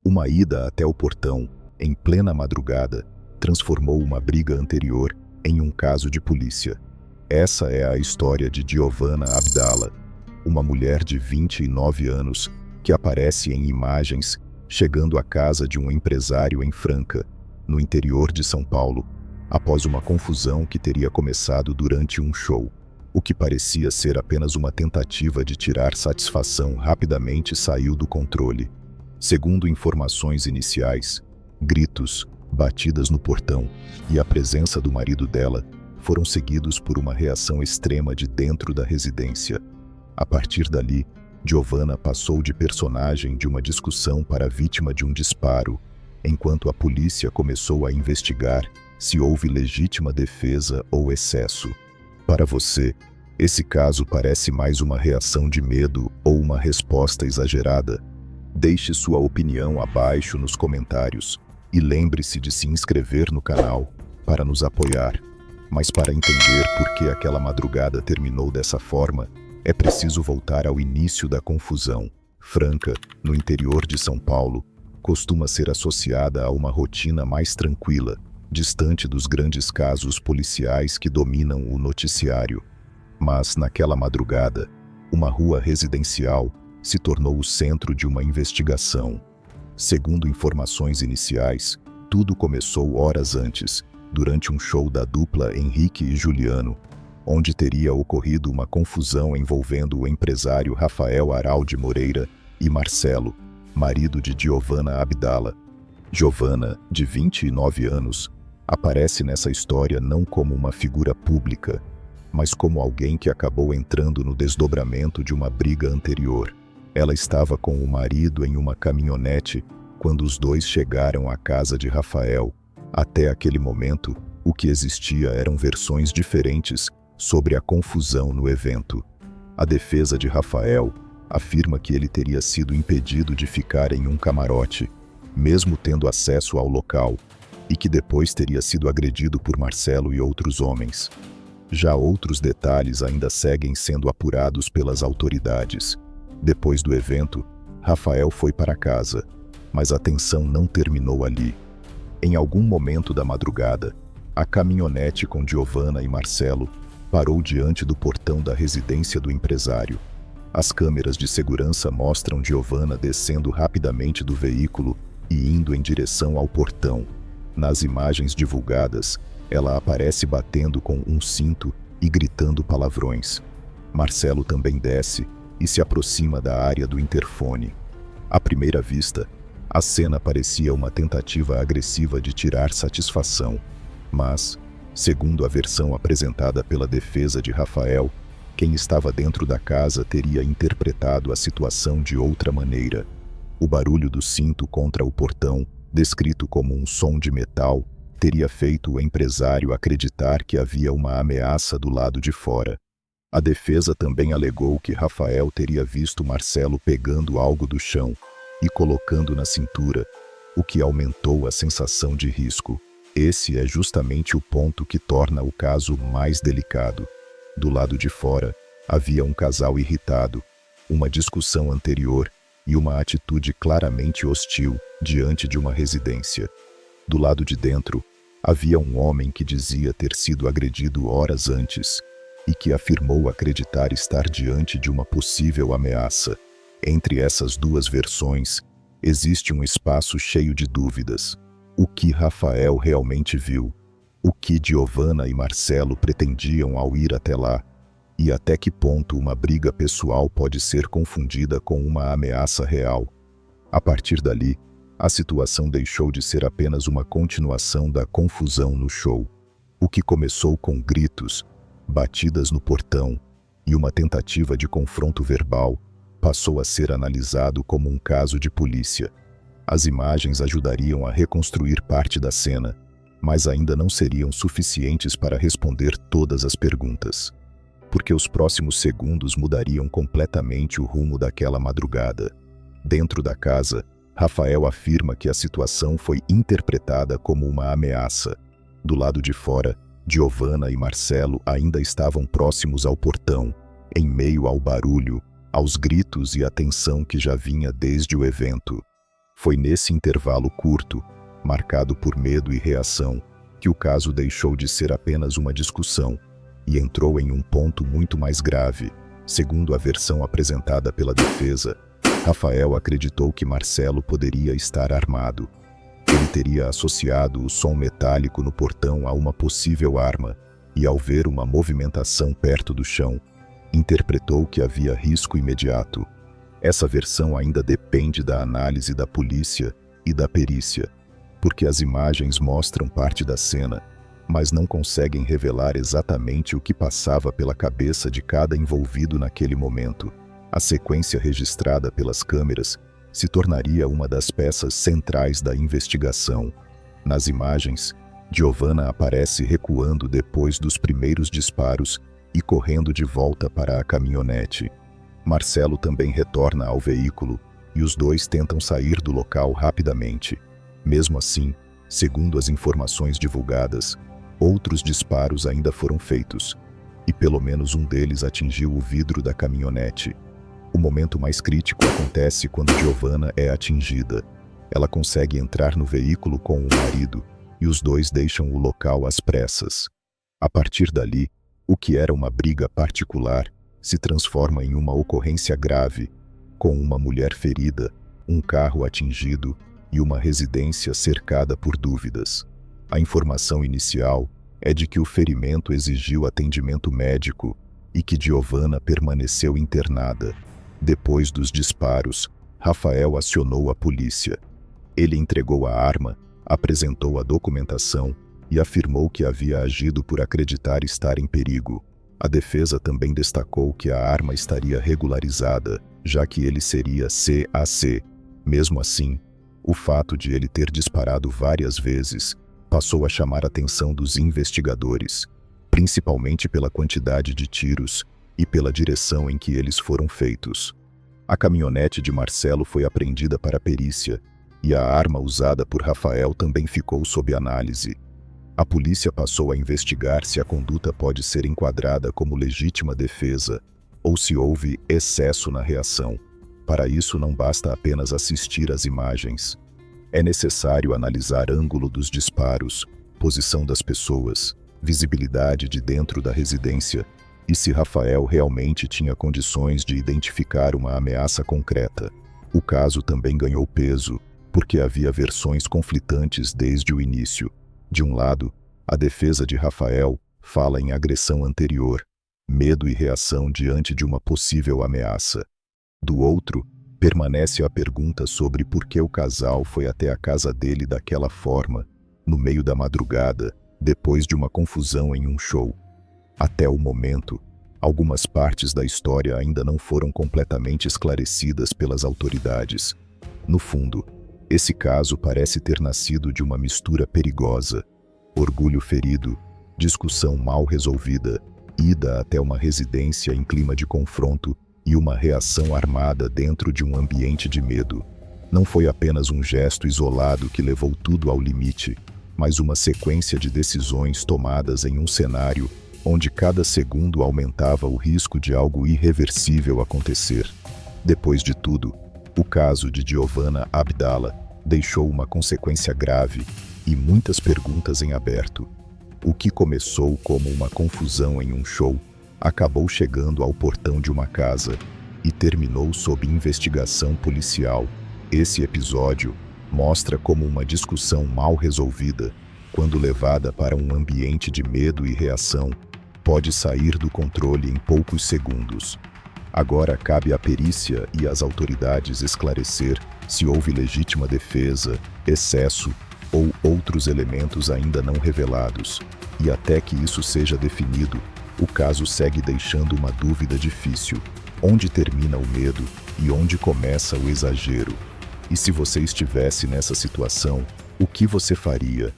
Uma ida até o portão, em plena madrugada, transformou uma briga anterior em um caso de polícia. Essa é a história de Giovanna Abdala, uma mulher de 29 anos que aparece em imagens chegando à casa de um empresário em Franca, no interior de São Paulo, após uma confusão que teria começado durante um show. O que parecia ser apenas uma tentativa de tirar satisfação rapidamente saiu do controle. Segundo informações iniciais, gritos, batidas no portão e a presença do marido dela foram seguidos por uma reação extrema de dentro da residência. A partir dali, Giovanna passou de personagem de uma discussão para vítima de um disparo, enquanto a polícia começou a investigar se houve legítima defesa ou excesso. Para você, esse caso parece mais uma reação de medo ou uma resposta exagerada? Deixe sua opinião abaixo nos comentários e lembre-se de se inscrever no canal para nos apoiar. Mas para entender por que aquela madrugada terminou dessa forma, é preciso voltar ao início da confusão. Franca, no interior de São Paulo, costuma ser associada a uma rotina mais tranquila, distante dos grandes casos policiais que dominam o noticiário. Mas, naquela madrugada, uma rua residencial se tornou o centro de uma investigação. Segundo informações iniciais, tudo começou horas antes, durante um show da dupla Henrique e Juliano, onde teria ocorrido uma confusão envolvendo o empresário Rafael Araldi Moreira e Marcelo, marido de Giovanna Abdala. Giovanna, de 29 anos, aparece nessa história não como uma figura pública, mas como alguém que acabou entrando no desdobramento de uma briga anterior. Ela estava com o marido em uma caminhonete quando os dois chegaram à casa de Rafael. Até aquele momento, o que existia eram versões diferentes sobre a confusão no evento. A defesa de Rafael afirma que ele teria sido impedido de ficar em um camarote, mesmo tendo acesso ao local, e que depois teria sido agredido por Marcelo e outros homens. Já outros detalhes ainda seguem sendo apurados pelas autoridades. Depois do evento, Rafael foi para casa, mas a tensão não terminou ali. Em algum momento da madrugada, a caminhonete com Giovanna e Marcelo parou diante do portão da residência do empresário. As câmeras de segurança mostram Giovanna descendo rapidamente do veículo e indo em direção ao portão. Nas imagens divulgadas, ela aparece batendo com um cinto e gritando palavrões. Marcelo também desce e se aproxima da área do interfone. À primeira vista, a cena parecia uma tentativa agressiva de tirar satisfação, mas, segundo a versão apresentada pela defesa de Rafael, quem estava dentro da casa teria interpretado a situação de outra maneira. O barulho do cinto contra o portão, descrito como um som de metal, teria feito o empresário acreditar que havia uma ameaça do lado de fora. A defesa também alegou que Rafael teria visto Marcelo pegando algo do chão e colocando na cintura, o que aumentou a sensação de risco. Esse é justamente o ponto que torna o caso mais delicado. Do lado de fora, havia um casal irritado, uma discussão anterior e uma atitude claramente hostil diante de uma residência. Do lado de dentro, havia um homem que dizia ter sido agredido horas antes e que afirmou acreditar estar diante de uma possível ameaça. Entre essas duas versões, existe um espaço cheio de dúvidas. O que Rafael realmente viu? O que Giovanna e Marcelo pretendiam ao ir até lá? E até que ponto uma briga pessoal pode ser confundida com uma ameaça real? A partir dali, a situação deixou de ser apenas uma continuação da confusão no show. O que começou com gritos, batidas no portão e uma tentativa de confronto verbal passou a ser analisado como um caso de polícia. As imagens ajudariam a reconstruir parte da cena, mas ainda não seriam suficientes para responder todas as perguntas, porque os próximos segundos mudariam completamente o rumo daquela madrugada. Dentro da casa, Rafael afirma que a situação foi interpretada como uma ameaça. Do lado de fora, Giovanna e Marcelo ainda estavam próximos ao portão, em meio ao barulho, aos gritos e à tensão que já vinha desde o evento. Foi nesse intervalo curto, marcado por medo e reação, que o caso deixou de ser apenas uma discussão e entrou em um ponto muito mais grave. Segundo a versão apresentada pela defesa, Rafael acreditou que Marcelo poderia estar armado. Ele teria associado o som metálico no portão a uma possível arma e, ao ver uma movimentação perto do chão, interpretou que havia risco imediato. Essa versão ainda depende da análise da polícia e da perícia, porque as imagens mostram parte da cena, mas não conseguem revelar exatamente o que passava pela cabeça de cada envolvido naquele momento. A sequência registrada pelas câmeras se tornaria uma das peças centrais da investigação. Nas imagens, Giovanna aparece recuando depois dos primeiros disparos e correndo de volta para a caminhonete. Marcelo também retorna ao veículo e os dois tentam sair do local rapidamente. Mesmo assim, segundo as informações divulgadas, outros disparos ainda foram feitos, e pelo menos um deles atingiu o vidro da caminhonete. O momento mais crítico acontece quando Giovanna é atingida. Ela consegue entrar no veículo com o marido e os dois deixam o local às pressas. A partir dali, o que era uma briga particular se transforma em uma ocorrência grave, com uma mulher ferida, um carro atingido e uma residência cercada por dúvidas. A informação inicial é de que o ferimento exigiu atendimento médico e que Giovanna permaneceu internada. Depois dos disparos, Rafael acionou a polícia. Ele entregou a arma, apresentou a documentação e afirmou que havia agido por acreditar estar em perigo. A defesa também destacou que a arma estaria regularizada, já que ele seria CAC. Mesmo assim, o fato de ele ter disparado várias vezes passou a chamar a atenção dos investigadores, principalmente pela quantidade de tiros e pela direção em que eles foram feitos. A caminhonete de Marcelo foi apreendida para a perícia e a arma usada por Rafael também ficou sob análise. A polícia passou a investigar se a conduta pode ser enquadrada como legítima defesa ou se houve excesso na reação. Para isso não basta apenas assistir às imagens. É necessário analisar ângulo dos disparos, posição das pessoas, visibilidade de dentro da residência e se Rafael realmente tinha condições de identificar uma ameaça concreta. O caso também ganhou peso, porque havia versões conflitantes desde o início. De um lado, a defesa de Rafael fala em agressão anterior, medo e reação diante de uma possível ameaça. Do outro, permanece a pergunta sobre por que o casal foi até a casa dele daquela forma, no meio da madrugada, depois de uma confusão em um show. Até o momento, algumas partes da história ainda não foram completamente esclarecidas pelas autoridades. No fundo, esse caso parece ter nascido de uma mistura perigosa: orgulho ferido, discussão mal resolvida, ida até uma residência em clima de confronto e uma reação armada dentro de um ambiente de medo. Não foi apenas um gesto isolado que levou tudo ao limite, mas uma sequência de decisões tomadas em um cenário onde cada segundo aumentava o risco de algo irreversível acontecer. Depois de tudo, o caso de Giovanna Abdala deixou uma consequência grave e muitas perguntas em aberto. O que começou como uma confusão em um show acabou chegando ao portão de uma casa e terminou sob investigação policial. Esse episódio mostra como uma discussão mal resolvida, quando levada para um ambiente de medo e reação, pode sair do controle em poucos segundos. Agora cabe à perícia e às autoridades esclarecer se houve legítima defesa, excesso ou outros elementos ainda não revelados. E até que isso seja definido, o caso segue deixando uma dúvida difícil: onde termina o medo e onde começa o exagero? E se você estivesse nessa situação, o que você faria?